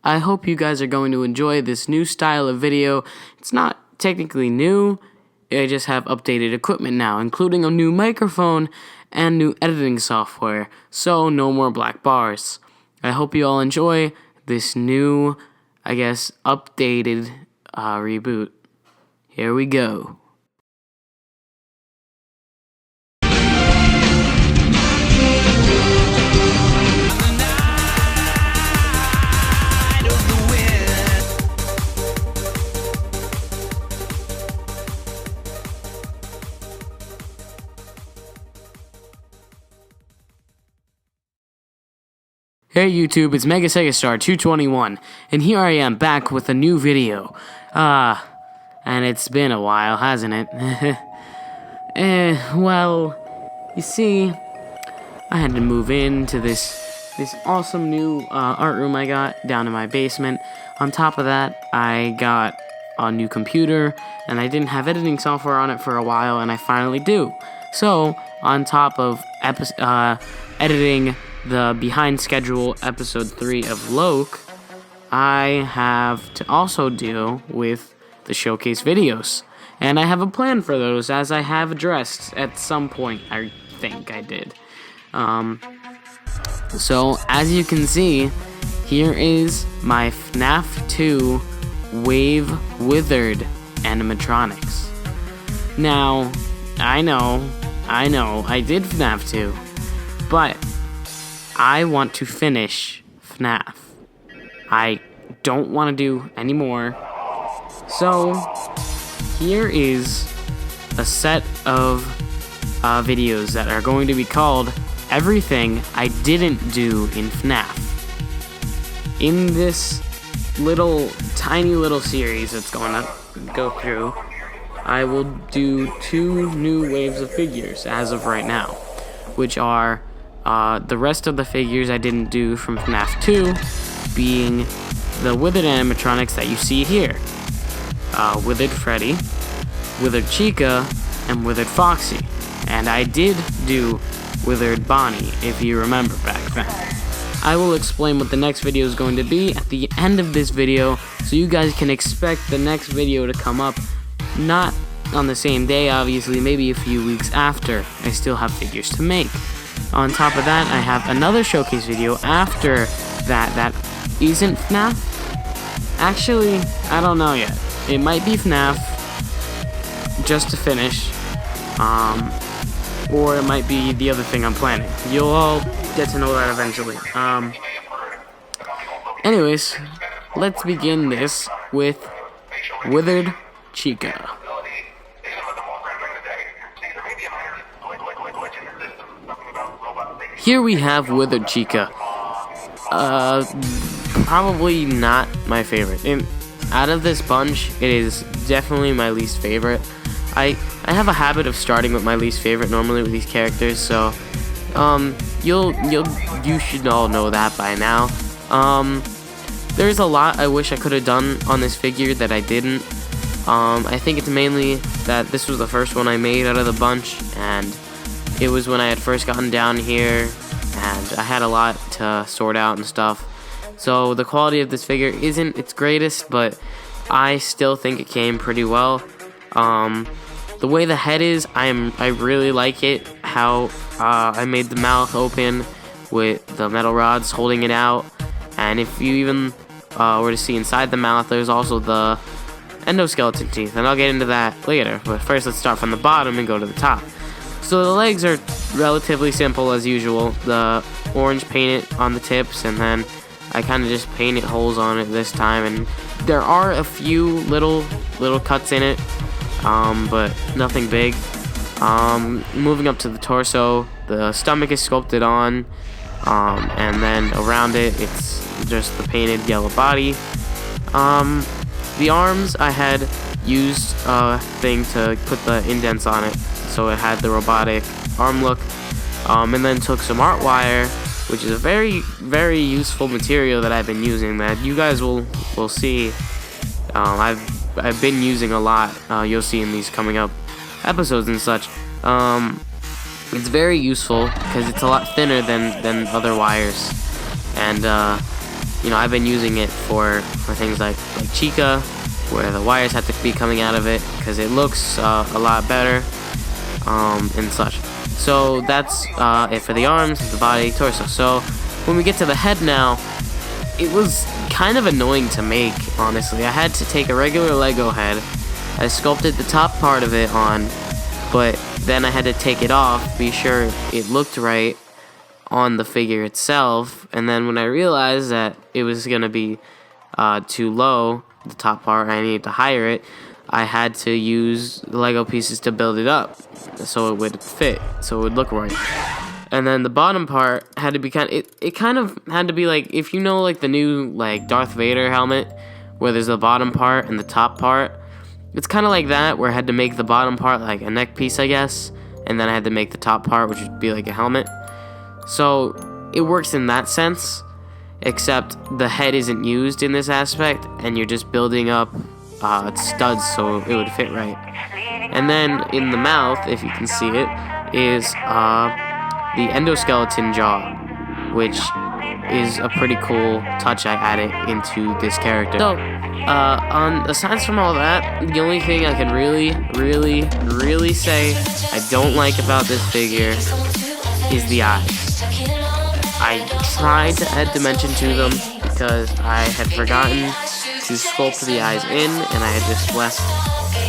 I hope you guys are going to enjoy this new style of video. It's not technically new, I just have updated equipment now, including a new microphone and new editing software, so no more black bars. I hope you all enjoy this new, updated reboot. Here we go. Hey YouTube, it's Mega Sega Star 221, and here I am back with a new video. And it's been a while, hasn't it? Well, you see, I had to move into this awesome new art room I got down in my basement. On top of that, I got a new computer, and I didn't have editing software on it for a while, and I finally do. So, on top of editing the behind schedule episode 3 of Loke, I have to also deal with the showcase videos. And I have a plan for those, as I have addressed at some point. I think I did. So, as you can see, here is my FnAF 2 Withered animatronics. Now, I know, I did FnAF 2, but I want to finish FnAF. I don't want to do any more. So, here is a set of videos that are going to be called Everything I Didn't Do in FnAF. In this tiny little series that's going to go through, I will do 2 new waves of figures as of right now, which are the rest of the figures I didn't do from FnAF 2 being the Withered animatronics that you see here. Withered Freddy, Withered Chica, and Withered Foxy. And I did do Withered Bonnie, if you remember back then. I will explain what the next video is going to be at the end of this video, so you guys can expect the next video to come up, not on the same day, obviously, maybe a few weeks after. I still have figures to make. On top of that, I have another showcase video after that isn't FnAF. Actually, I don't know yet. It might be FnAF, just to finish, or it might be the other thing I'm planning. You'll all get to know that eventually. Anyways, let's begin this with Withered Chica. Here we have Withered Chica. Probably not my favorite. Out of this bunch, it is definitely my least favorite. I have a habit of starting with my least favorite normally with these characters, so you should all know that by now. There's a lot I wish I could have done on this figure that I didn't. I think it's mainly that this was the first one I made out of the bunch, and it was when I had first gotten down here, and I had a lot to sort out and stuff. So the quality of this figure isn't its greatest, but I still think it came pretty well. The way the head is, I really like it. How I made the mouth open with the metal rods holding it out, and if you even were to see inside the mouth, there's also the endoskeleton teeth, and I'll get into that later. But first, let's start from the bottom and go to the top. So the legs are relatively simple as usual. The orange painted on the tips, and then I kind of just painted holes on it this time, and there are a few little cuts in it, but nothing big. Moving up to the torso, the stomach is sculpted on, and then around it, it's just the painted yellow body. The arms, I had used a thing to put the indents on it, so it had the robotic arm look, and then took some art wire, which is a very, very useful material that I've been using that you guys will see. I've been using a lot. You'll see in these coming up episodes and such. It's very useful because it's a lot thinner than other wires, and you know, I've been using it for things like Chica, where the wires have to be coming out of it because it looks a lot better, and such. So that's it for the arms, the body, torso. So when we get to the head now, it was kind of annoying to make, honestly. I had to take a regular Lego head. I sculpted the top part of it on, but then I had to take it off, be sure it looked right on the figure itself, and then when I realized that it was going to be too low, the top part, I needed to higher it, I had to use Lego pieces to build it up so it would fit, so it would look right. And then the bottom part had to be it kind of had to be like, if you know like the new like Darth Vader helmet, where there's the bottom part and the top part, it's kind of like that, where I had to make the bottom part like a neck piece, I guess, and then I had to make the top part, which would be like a helmet. So it works in that sense, except the head isn't used in this aspect, and you're just building up studs so it would fit right. And then in the mouth, if you can see it, is the endoskeleton jaw, which is a pretty cool touch I added into this character. So, aside from all that, the only thing I can really say I don't like about this figure is the eyes. I tried to add dimension to them because I had forgotten to sculpt the eyes in, and I had just left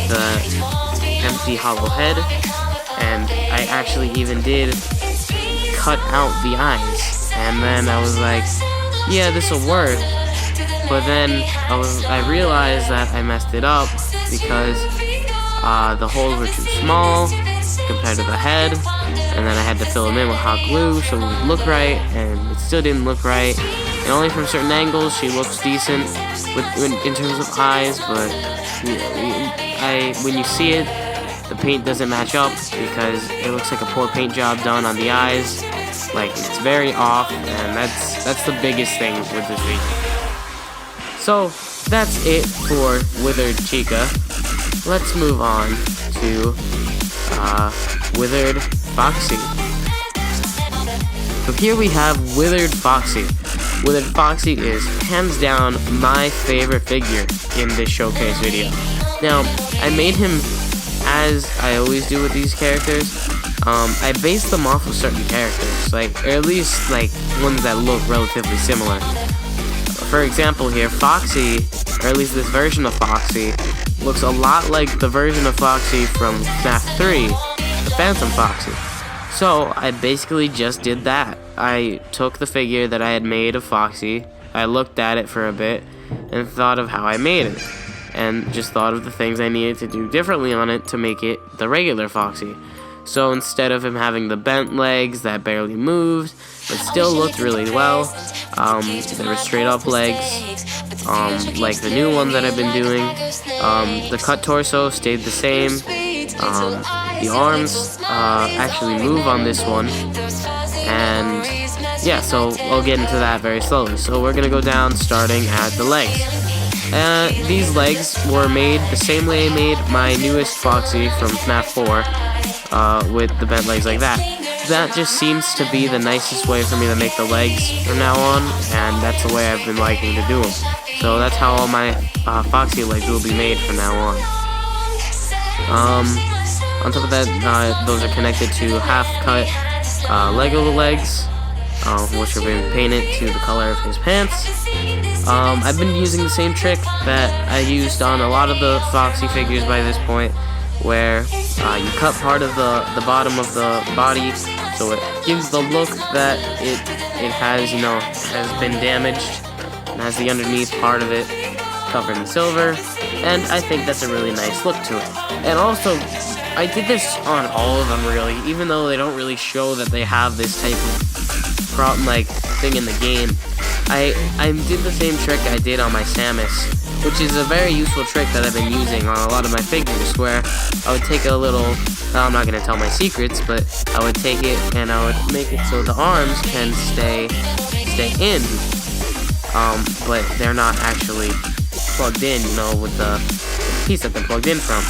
the empty hollow head, and I actually even did cut out the eyes, and then I was like, yeah, this will work. But then I realized that I messed it up because the holes were too small compared to the head, and then I had to fill them in with hot glue so it would look right, and it still didn't look right. And only from certain angles she looks decent in terms of eyes, but when you see it, the paint doesn't match up because it looks like a poor paint job done on the eyes. Like, it's very off, and that's the biggest thing with this video. So that's it for Withered Chica. Let's move on to Withered Foxy. So here we have Withered Foxy. Withered Foxy is hands down my favorite figure in this showcase video. Now, I made him as I always do with these characters. I based them off of certain characters, or at least ones that look relatively similar. For example here, Foxy, or at least this version of Foxy, looks a lot like the version of Foxy from FnAF 3, the Phantom Foxy. So I basically just did that. I took the figure that I had made of Foxy, I looked at it for a bit, and thought of how I made it, and just thought of the things I needed to do differently on it to make it the regular Foxy. So instead of him having the bent legs that barely moved, but still looked really well, there were straight up legs, like the new one that I've been doing. The cut torso stayed the same. The arms actually move on this one, and yeah, so I'll get into that very slowly. So we're gonna go down starting at the legs. These legs were made the same way I made my newest Foxy from FnAF 4, with the bent legs like that. That just seems to be the nicest way for me to make the legs from now on, and that's the way I've been liking to do them. So that's how all my Foxy legs will be made from now on. On top of that, those are connected to half-cut Lego legs, which are being painted to the color of his pants. I've been using the same trick that I used on a lot of the Foxy figures by this point, where you cut part of the bottom of the body so it gives the look that it has, has been damaged, and has the underneath part of it covered in silver, and I think that's a really nice look to it. And also, I did this on all of them really, even though they don't really show that they have this type of problem thing in the game. I did the same trick I did on my Samus, which is a very useful trick that I've been using on a lot of my figures, where I would take a little, I'm not going to tell my secrets, but I would take it and I would make it so the arms can stay in, but they're not actually plugged in, with the piece that they're plugged in from.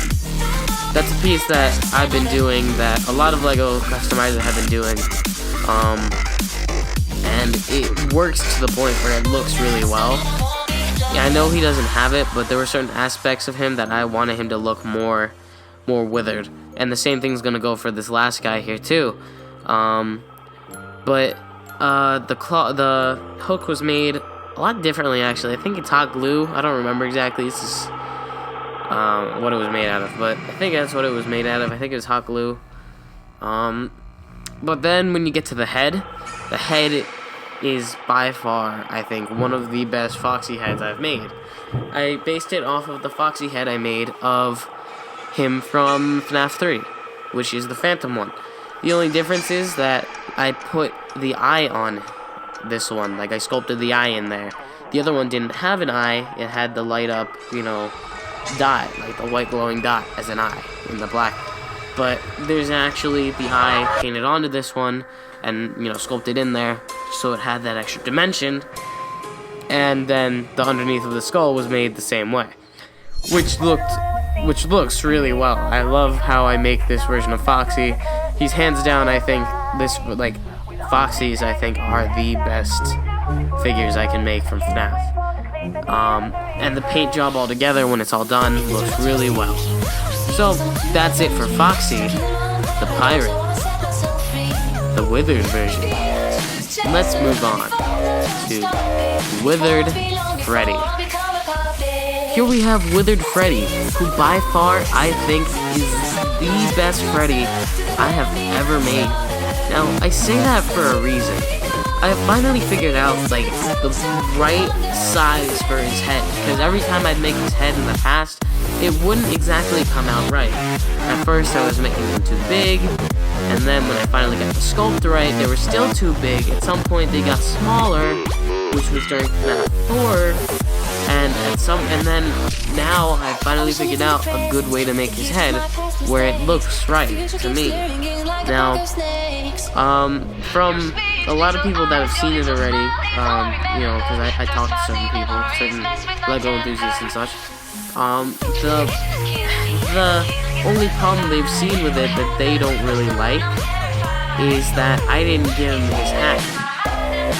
That's a piece that I've been doing, that a lot of Lego customizers have been doing, and and it works to the point where it looks really well. Yeah, I know he doesn't have it, but there were certain aspects of him that I wanted him to look more withered, and the same thing's gonna go for this last guy here too. But the hook was made a lot differently, actually. I think it's hot glue. I don't remember exactly. This is what it was made out of, but I think that's what it was made out of. I think it was hot glue. But then when you get to the head is by far, I think, one of the best Foxy heads I've made. I based it off of the Foxy head I made of him from FnAF 3, which is the Phantom one. The only difference is that I put the eye on this one. Like, I sculpted the eye in there. The other one didn't have an eye. It had the light up, you know, dot, like the white glowing dot as an eye in the black. But there's actually the eye painted onto this one and, you know, sculpted in there, so it had that extra dimension. And then the underneath of the skull was made the same way, which looks really well. I love how I make this version of Foxy. He's hands down, I think, Foxys, I think, are the best figures I can make from FnAF. And the paint job altogether, when it's all done, looks really well. So, that's it for Foxy, the pirate, the Withered version. Let's move on to Withered Freddy. Here we have Withered Freddy, who by far, I think, is the best Freddy I have ever made. Now, I say that for a reason. I have finally figured out, like, the right size for his head, because every time I'd make his head in the past, it wouldn't exactly come out right. At first, I was making them too big, and then when I finally got the sculpt right, they were still too big. At some point, they got smaller, which was during FnAF 4, and then now I finally figured out a good way to make his head where it looks right to me. Now, from a lot of people that have seen it already, you know, because I talked to certain people, certain LEGO enthusiasts and such, the only problem they've seen with it that they don't really like is that I didn't give him his hat.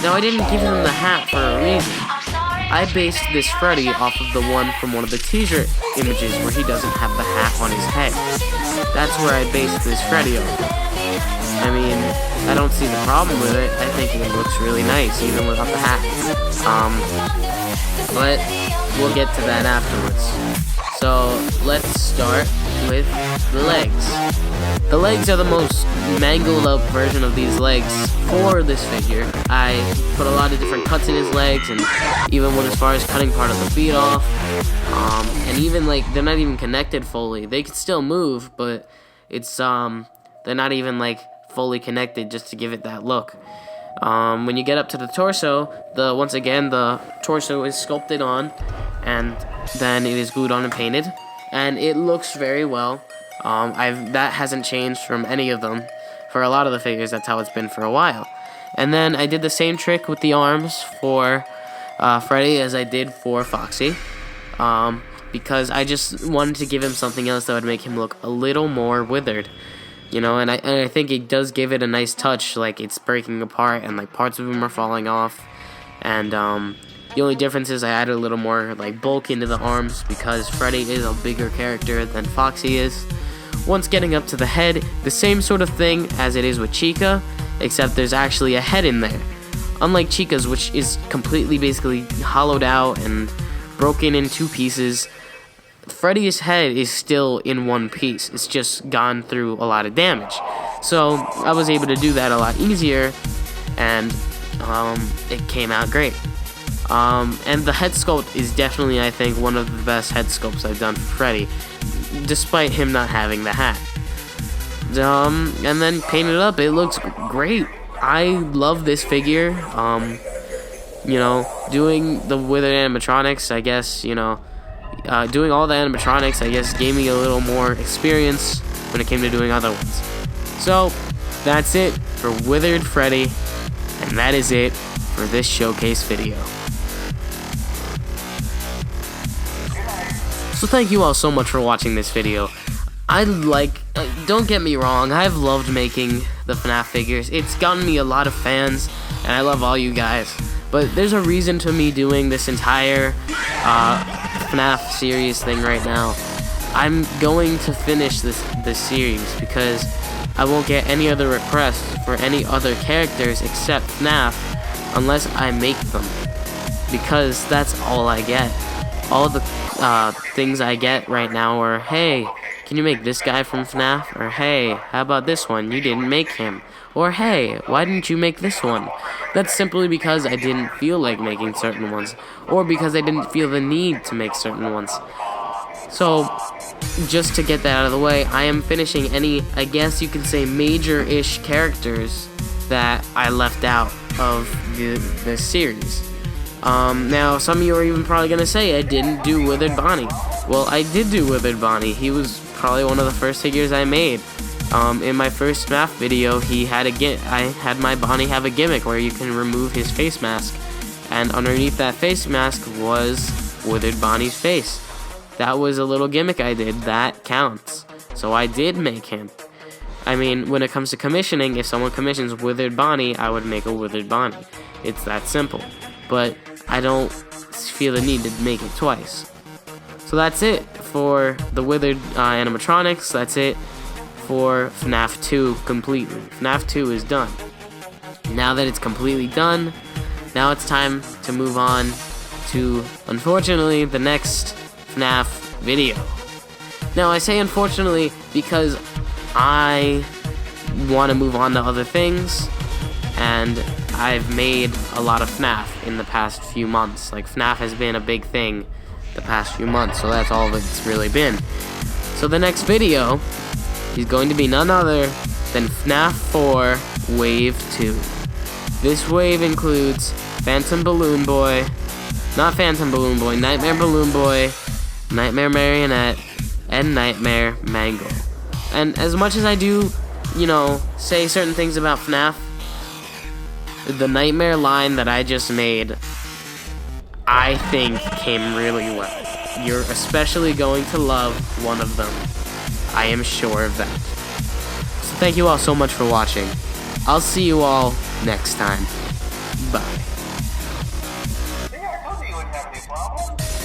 Now, I didn't give him the hat for a reason. I based this Freddy off of the one from one of the teaser images where he doesn't have the hat on his head. That's where I based this Freddy off. I mean, I don't see the problem with it. I think it looks really nice, even without the hat. But we'll get to that afterwards. So, let's start with the legs. The legs are the most mangled up version of these legs for this figure. I put a lot of different cuts in his legs, and even went as far as cutting part of the feet off. And even, like, they're not even connected fully. They can still move, but it's, they're not even, like, fully connected just to give it that look. When you get up to the torso, once again, the torso is sculpted on, and then it is glued on and painted, and it looks very well. That hasn't changed from any of them. For a lot of the figures, that's how it's been for a while. And then I did the same trick with the arms for Freddy as I did for Foxy, because I just wanted to give him something else that would make him look a little more withered. You know, and I think it does give it a nice touch, like it's breaking apart and like parts of him are falling off. And the only difference is I added a little more like bulk into the arms because Freddy is a bigger character than Foxy is. Once getting up to the head, the same sort of thing as it is with Chica, except there's actually a head in there. Unlike Chica's, which is completely basically hollowed out and broken in two pieces, Freddy's head is still in one piece. It's just gone through a lot of damage. So I was able to do that a lot easier, and it came out great. And the head sculpt is definitely, I think, one of the best head sculpts I've done for Freddy, despite him not having the hat. And then painted up, it looks great. I love this figure. You know, doing the Withered animatronics, I guess, you know, doing all the animatronics, I guess, gave me a little more experience when it came to doing other ones. So, that's it for Withered Freddy, and that is it for this showcase video. So thank you all so much for watching this video. Don't get me wrong, I've loved making the FnAF figures. It's gotten me a lot of fans. and I love all you guys. But there's a reason to me doing this entire FnAF series thing right now. I'm going to finish this series because I won't get any other requests for any other characters except FnAF unless I make them, because that's all I get. All the things I get right now are, hey, can you make this guy from FnAF? Or hey, how about this one? You didn't make him. Or hey, why didn't you make this one? That's simply because I didn't feel like making certain ones, or because I didn't feel the need to make certain ones. So, just to get that out of the way, I am finishing any, I guess you could say, major-ish characters that I left out of the series. Now, some of you are even probably going to say I didn't do Withered Bonnie. Well, I did do Withered Bonnie. He was probably one of the first figures I made. In my first FnAF video, I had my Bonnie have a gimmick where you can remove his face mask, and underneath that face mask was Withered Bonnie's face. That was a little gimmick I did. That counts. So I did make him. I mean, when it comes to commissioning, if someone commissions Withered Bonnie, I would make a Withered Bonnie. It's that simple. But I don't feel the need to make it twice. So that's it for the Withered animatronics. That's it for FnAF 2 completely. FnAF 2 is done. Now that it's completely done, now it's time to move on to, unfortunately, the next FnAF video. Now, I say unfortunately because I want to move on to other things, and I've made a lot of FnAF in the past few months. Like, FnAF has been a big thing the past few months, so that's all it's really been. So the next video is going to be none other than FnAF 4 Wave 2. This wave includes Phantom Balloon Boy, not Phantom Balloon Boy, Nightmare Balloon Boy, Nightmare Marionette, and Nightmare Mangle. And as much as I do, you know, say certain things about FnAF, the Nightmare line that I just made, I think came really well. You're especially going to love one of them. I am sure of that. So thank you all so much for watching. I'll see you all next time. Bye.